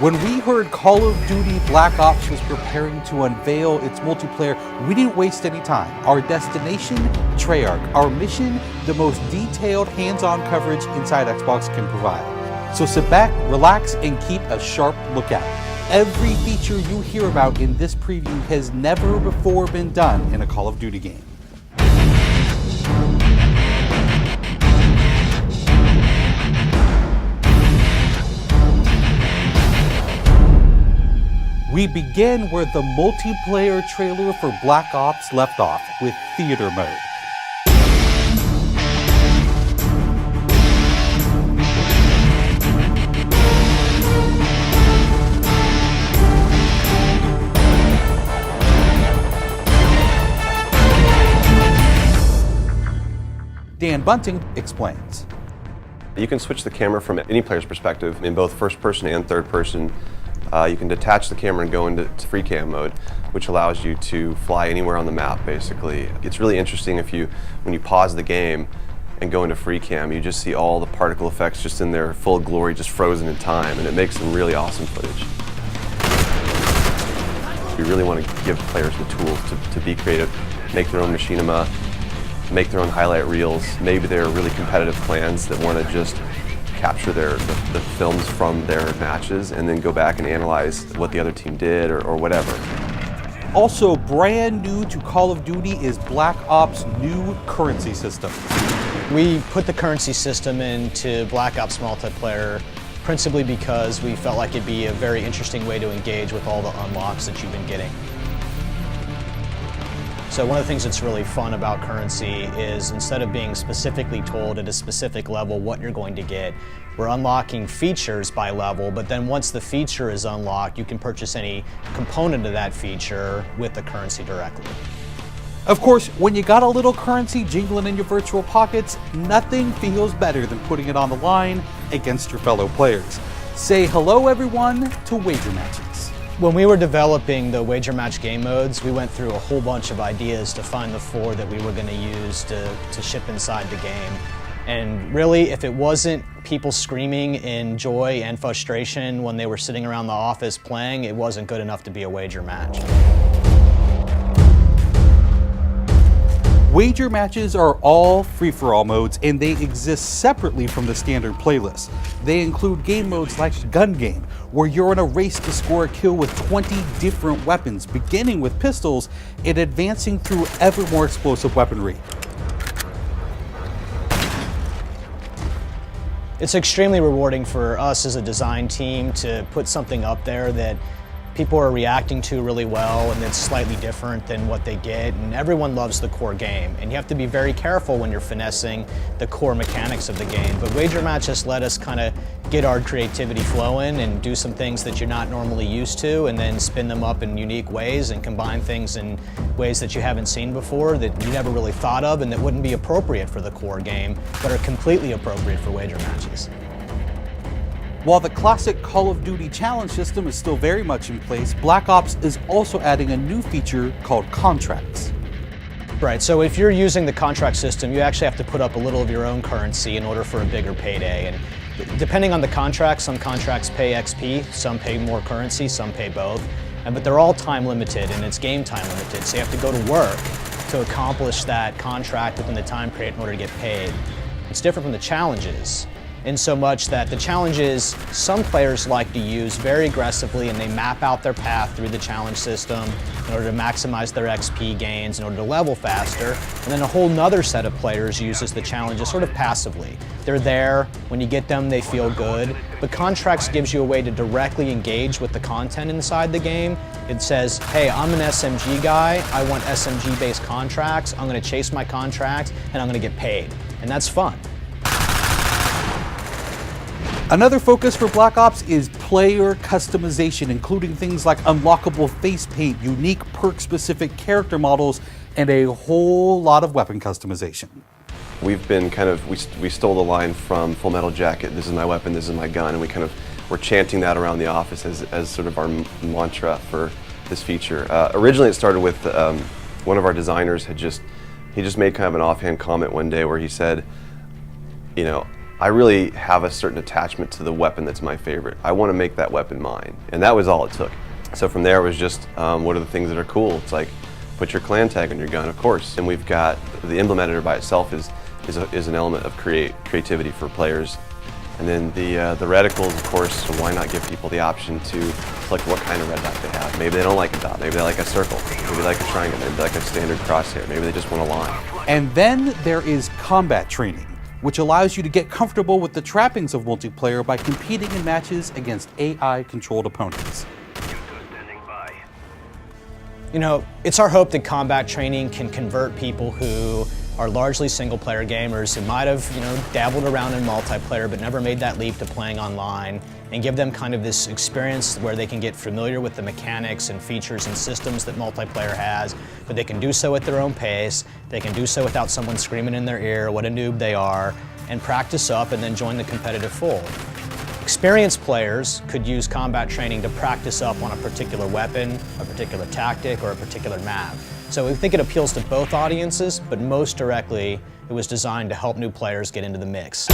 When we heard Call of Duty Black Ops was preparing to unveil its multiplayer, we didn't waste any time. Our destination, Treyarch. Our mission, the most detailed hands-on coverage inside Xbox can provide. So sit back, relax, and keep a sharp lookout. Every feature you hear about in this preview has never before been done in a Call of Duty game. We begin where the multiplayer trailer for Black Ops left off, with theater mode. Dan Bunting explains. You can switch the camera from any player's perspective in both first person and third person. You can detach the camera and go into free cam mode, which allows you to fly anywhere on the map, basically. It's really interesting when you pause the game and go into free cam, you just see all the particle effects just in their full glory, just frozen in time, and it makes some really awesome footage. We really want to give players the tools to be creative, make their own machinima, make their own highlight reels. Maybe they're really competitive clans that want to just capture the films from their matches and then go back and analyze what the other team did or whatever. Also brand new to Call of Duty is Black Ops' new currency system. We put the currency system into Black Ops multiplayer principally because we felt like it'd be a very interesting way to engage with all the unlocks that you've been getting. So one of the things that's really fun about currency is instead of being specifically told at a specific level what you're going to get, we're unlocking features by level, but then once the feature is unlocked, you can purchase any component of that feature with the currency directly. Of course, when you got a little currency jingling in your virtual pockets, nothing feels better than putting it on the line against your fellow players. Say hello, everyone, to wager matches. When we were developing the wager match game modes, we went through a whole bunch of ideas to find the 4 that we were going to use to ship inside the game. And really, if it wasn't people screaming in joy and frustration when they were sitting around the office playing, it wasn't good enough to be a wager match. Wager matches are all free-for-all modes, and they exist separately from the standard playlist. They include game modes like Gun Game, where you're in a race to score a kill with 20 different weapons, beginning with pistols and advancing through ever more explosive weaponry. It's extremely rewarding for us as a design team to put something up there that people are reacting to really well and it's slightly different than what they get, and everyone loves the core game, and you have to be very careful when you're finessing the core mechanics of the game. But wager matches let us kind of get our creativity flowing and do some things that you're not normally used to, and then spin them up in unique ways and combine things in ways that you haven't seen before, that you never really thought of and that wouldn't be appropriate for the core game but are completely appropriate for wager matches. While the classic Call of Duty challenge system is still very much in place, Black Ops is also adding a new feature called contracts. Right, so if you're using the contract system, you actually have to put up a little of your own currency in order for a bigger payday. And depending on the contract, some contracts pay XP, some pay more currency, some pay both. But they're all time limited, and it's game time limited, so you have to go to work to accomplish that contract within the time period in order to get paid. It's different from the challenges, in so much that the challenges some players like to use very aggressively, and they map out their path through the challenge system in order to maximize their XP gains, in order to level faster. And then a whole nother set of players uses the challenges sort of passively. They're there, when you get them they feel good, but contracts gives you a way to directly engage with the content inside the game. It says, hey, I'm an SMG guy, I want SMG based contracts, I'm going to chase my contract and I'm going to get paid. And that's fun. Another focus for Black Ops is player customization, including things like unlockable face paint, unique perk-specific character models, and a whole lot of weapon customization. We've been we stole the line from Full Metal Jacket, this is my weapon, this is my gun, and we're chanting that around the office as sort of our mantra for this feature. Originally it started with one of our designers he just made kind of an offhand comment one day where he said, you know, I really have a certain attachment to the weapon that's my favorite. I want to make that weapon mine, and that was all it took. So from there it was just, what are the things that are cool? It's like, put your clan tag on your gun, of course. And we've got, the emblem editor by itself is an element of creativity for players. And then the reticles, of course, so why not give people the option to select what kind of red dot they have. Maybe they don't like a dot, maybe they like a circle, maybe they like a triangle, maybe they like a standard crosshair, maybe they just want a line. And then there is combat training, which allows you to get comfortable with the trappings of multiplayer by competing in matches against AI-controlled opponents. You know, it's our hope that combat training can convert people who are largely single-player gamers who might have, dabbled around in multiplayer but never made that leap to playing online, and give them kind of this experience where they can get familiar with the mechanics and features and systems that multiplayer has, but they can do so at their own pace, they can do so without someone screaming in their ear what a noob they are, and practice up and then join the competitive fold. Experienced players could use combat training to practice up on a particular weapon, a particular tactic, or a particular map. So we think it appeals to both audiences, but most directly, it was designed to help new players get into the mix.